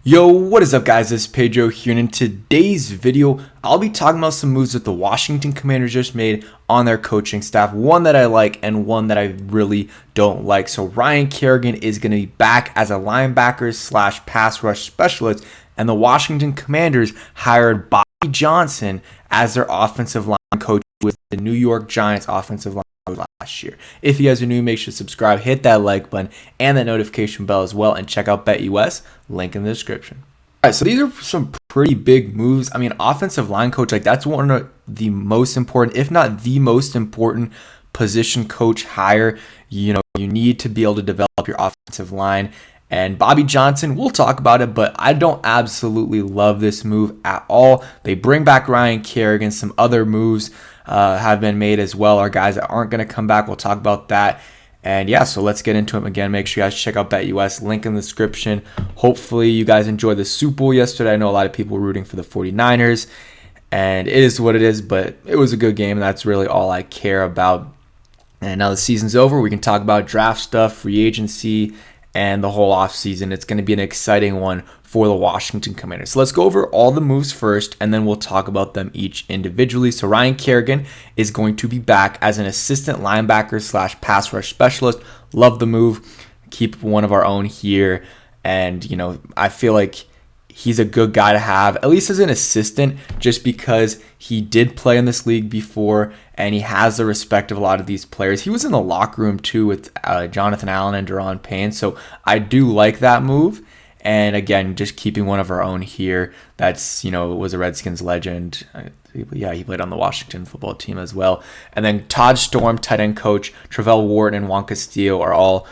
Yo, what is up guys, this is Pedro here, and in today's video, I'll be talking about some moves that the Washington Commanders just made on their coaching staff, one that I like and one that I really don't like. So Ryan Kerrigan is going to be back as a linebacker slash pass rush specialist, and the Washington Commanders hired Bobby Johnson as their offensive line coach with the New York Giants offensive line last year. If you guys are new, make sure to subscribe, hit that like button and that notification bell as well, and check out BetUS, link in the description. All right, so these are some pretty big moves. I mean, offensive line coach, like that's one of the most important, if not the most important position coach hire. You need to be able to develop your offensive line. And Bobby Johnson, we'll talk about it, but I don't absolutely love this move at all. They bring back Ryan Kerrigan. Some other moves have been made as well, are guys that aren't going to come back. We'll talk about that. And yeah, so let's get into them again. Make sure you guys check out BetUS, link in the description. Hopefully you guys enjoyed the Super Bowl yesterday. I know a lot of people were rooting for the 49ers, and it is what it is, but it was a good game, and that's really all I care about. And now the season's over. We can talk about draft stuff, free agency, and the whole offseason. It's going to be an exciting one for the Washington Commanders. So let's go over all the moves first, and then we'll talk about them each individually. So Ryan Kerrigan is going to be back as an assistant linebacker slash pass rush specialist. Love the move. Keep one of our own here. And, I feel like he's a good guy to have, at least as an assistant, just because he did play in this league before and he has the respect of a lot of these players. He was in the locker room too with Jonathan Allen and Daron Payne, so I do like that move. And again, just keeping one of our own here. That's, was a Redskins legend. Yeah, he played on the Washington football team as well. And then Todd Storm, tight end coach, Travell Wharton, and Juan Castillo are all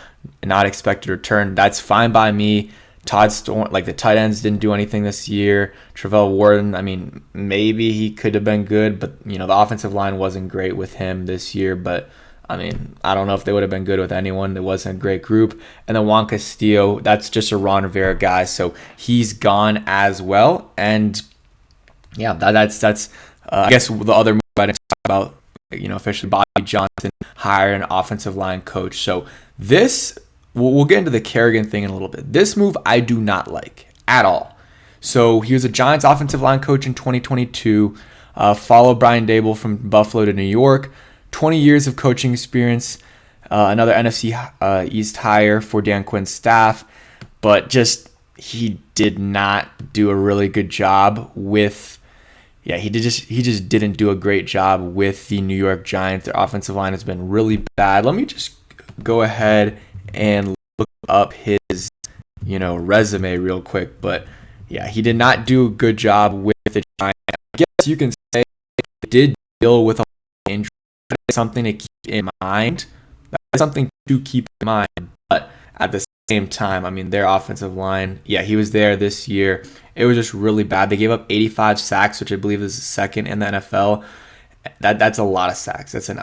not expected to return. That's fine by me. Todd Storm, the tight ends didn't do anything this year. Travell Wharton, I mean, maybe he could have been good, but, the offensive line wasn't great with him this year. But, I mean, I don't know if they would have been good with anyone. It wasn't a great group. And then Juan Castillo, that's just a Ron Rivera guy, so he's gone as well. And, yeah, that's I guess the other move I didn't talk about, officially Bobby Johnson hired an offensive line coach. So this... We'll get into the Kerrigan thing in a little bit. This move I do not like at all. So he was a Giants offensive line coach in 2022, followed Brian Dable from Buffalo to New York. 20 years of coaching experience, another NFC East hire for Dan Quinn's staff, but he did not do a really good job with. Yeah, he just didn't do a great job with the New York Giants. Their offensive line has been really bad. Let me just go ahead and look up his, resume real quick. But yeah, he did not do a good job with the Giants. I guess you can say he did deal with a injury. That's something to keep in mind. That's something to keep in mind. But at the same time, I mean, their offensive line, yeah, he was there this year. It was just really bad. They gave up 85 sacks, which I believe is second in the NFL. That's a lot of sacks. That's an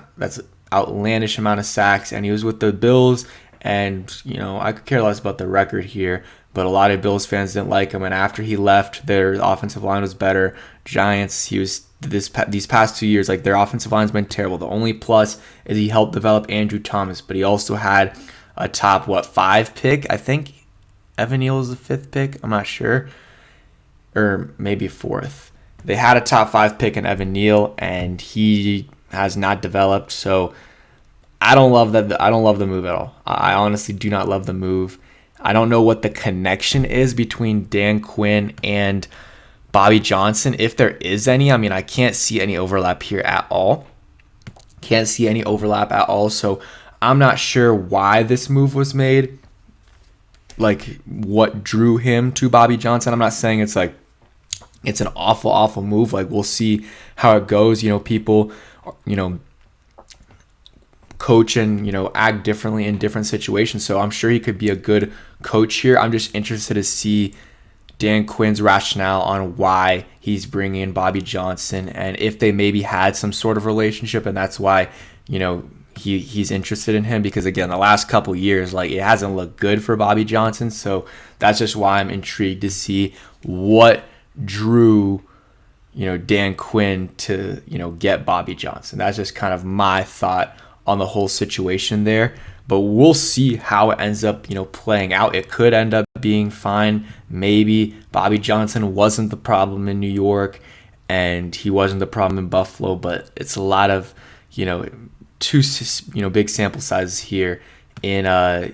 outlandish amount of sacks. And he was with the Bills. And, I could care less about the record here, but a lot of Bills fans didn't like him. And after he left, their offensive line was better. Giants, these past 2 years, their offensive line's been terrible. The only plus is he helped develop Andrew Thomas, but he also had a top, 5 pick? I think Evan Neal was the 5th pick. I'm not sure. Or maybe 4th. They had a top 5 pick in Evan Neal, and he has not developed, so I don't love that. I don't love the move at all. I honestly do not love the move. I don't know what the connection is between Dan Quinn and Bobby Johnson, if there is any. I mean, I can't see any overlap here at all. So I'm not sure why this move was made. What drew him to Bobby Johnson. I'm not saying it's an awful move. We'll see how it goes. People, coach and act differently in different situations, so I'm sure he could be a good coach here. I'm just interested to see Dan Quinn's rationale on why he's bringing in Bobby Johnson, and if they maybe had some sort of relationship, and that's why he's interested in him, because again, the last couple years, it hasn't looked good for Bobby Johnson. So that's just why I'm intrigued to see what drew Dan Quinn to get Bobby Johnson. That's just kind of my thought on the whole situation there. but we'll see how it ends up, playing out. It could end up being fine. Maybe Bobby Johnson wasn't the problem in New York and he wasn't the problem in Buffalo, but it's a lot of, two, big sample sizes here in,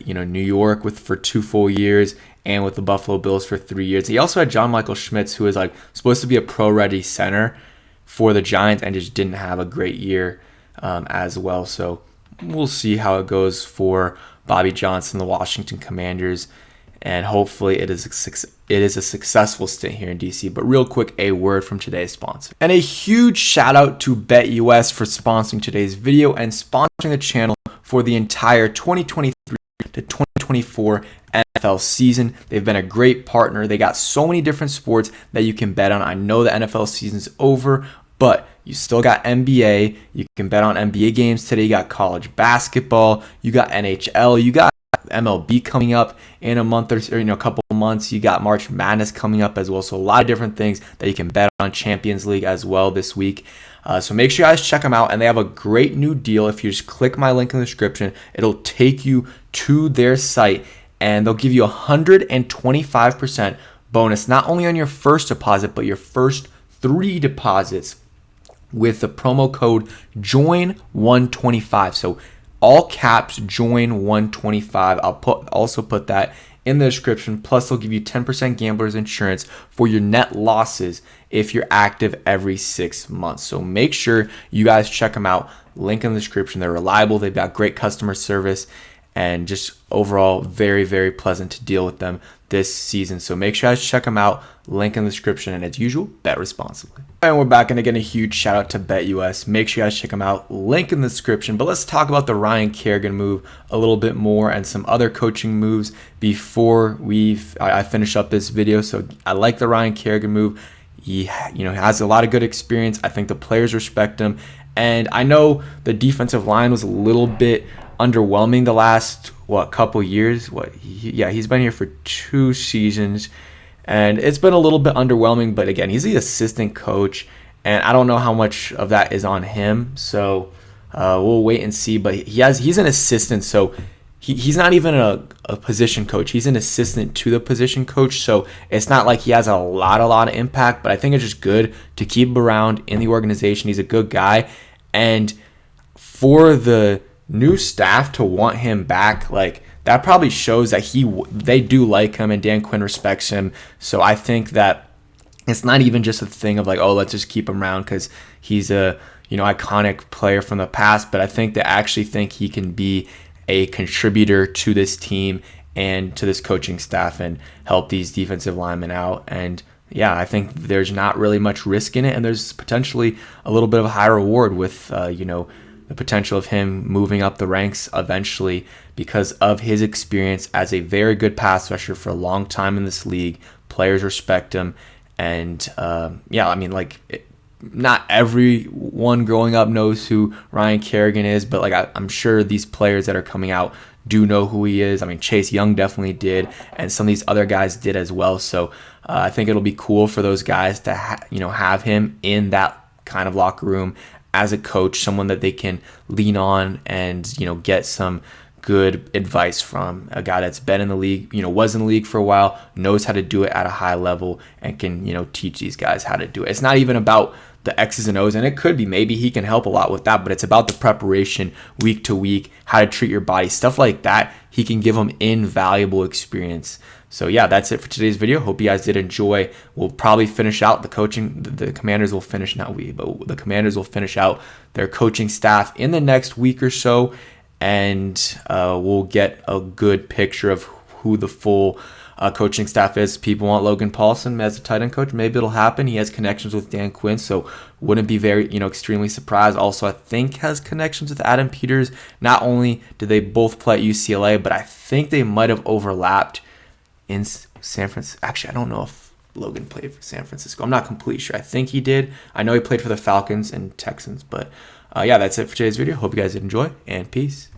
New York for 2 full years and with the Buffalo Bills for 3 years. He also had John Michael Schmitz, who is like supposed to be a pro-ready center for the Giants and just didn't have a great year as well. So we'll see how it goes for Bobby Johnson, the Washington Commanders, and hopefully it is a successful stint here in DC. But real quick, a word from today's sponsor. And a huge shout out to BetUS for sponsoring today's video and sponsoring the channel for the entire 2023 to 2024 NFL season. They've been a great partner. They got so many different sports that you can bet on. I know the NFL season's over, but you still got NBA. You can bet on NBA games today. You got college basketball. You got NHL. You got MLB coming up in a month or a couple of months. You got March Madness coming up as well. So a lot of different things that you can bet on. Champions League as well this week. So make sure you guys check them out. And they have a great new deal. If you just click my link in the description, it'll take you to their site and they'll give you 125% bonus, not only on your first deposit, but your first 3 deposits with the promo code JOIN125. So all caps JOIN125. I'll also put that in the description. Plus, they'll give you 10% gambler's insurance for your net losses if you're active every 6 months. So make sure you guys check them out. Link in the description. They're reliable. They've got great customer service and just overall very, very pleasant to deal with them this season. So make sure you guys check them out. Link in the description. And as usual, bet responsibly. And we're back. And again, a huge shout out to BetUS. Make sure you guys check them out. Link in the description. But let's talk about the Ryan Kerrigan move a little bit more and some other coaching moves before I finish up this video. So I like the Ryan Kerrigan move. He has a lot of good experience. I think the players respect him. And I know the defensive line was a little bit underwhelming the last couple years. He's been here for 2 seasons and it's been a little bit underwhelming, but again, he's the assistant coach and I don't know how much of that is on him, so we'll wait and see. But he's an assistant, so he's not even a position coach. He's an assistant to the position coach, so it's not like he has a lot of impact, but I think it's just good to keep him around in the organization. He's a good guy, and for the new staff to want him back, like that probably shows that they do like him and Dan Quinn respects him. So I think that it's not even just a thing of like, oh, let's just keep him around because he's a iconic player from the past, but I think they actually think he can be a contributor to this team and to this coaching staff and help these defensive linemen out. And yeah, I think there's not really much risk in it, and there's potentially a little bit of a high reward with the potential of him moving up the ranks eventually because of his experience as a very good pass rusher for a long time in this league. Players respect him. And not everyone growing up knows who Ryan Kerrigan is, but I'm sure these players that are coming out do know who he is. I mean, Chase Young definitely did, and some of these other guys did as well. So I think it'll be cool for those guys to have him in that kind of locker room as a coach, someone that they can lean on and get some good advice from, a guy that's been in the league, was in the league for a while, knows how to do it at a high level, and can teach these guys how to do it. It's not even about the X's and O's, and it could be maybe he can help a lot with that, but it's about the preparation week to week, how to treat your body, stuff like that. He can give them invaluable experience. So yeah, that's it for today's video. Hope you guys did enjoy. We'll probably finish out the coaching. The Commanders will finish, the Commanders will finish out their coaching staff in the next week or so, and we'll get a good picture of who the full coaching staff is. People want Logan Paulson as a tight end coach. Maybe it'll happen. He has connections with Dan Quinn, so wouldn't be very, extremely surprised. Also, I think has connections with Adam Peters. Not only did they both play at UCLA, but I think they might have overlapped in San Francisco. Actually, I don't know if Logan played for San Francisco. I'm not completely sure. I think he did. I know he played for the Falcons and Texans, but yeah, that's it for today's video. Hope you guys did enjoy, and peace.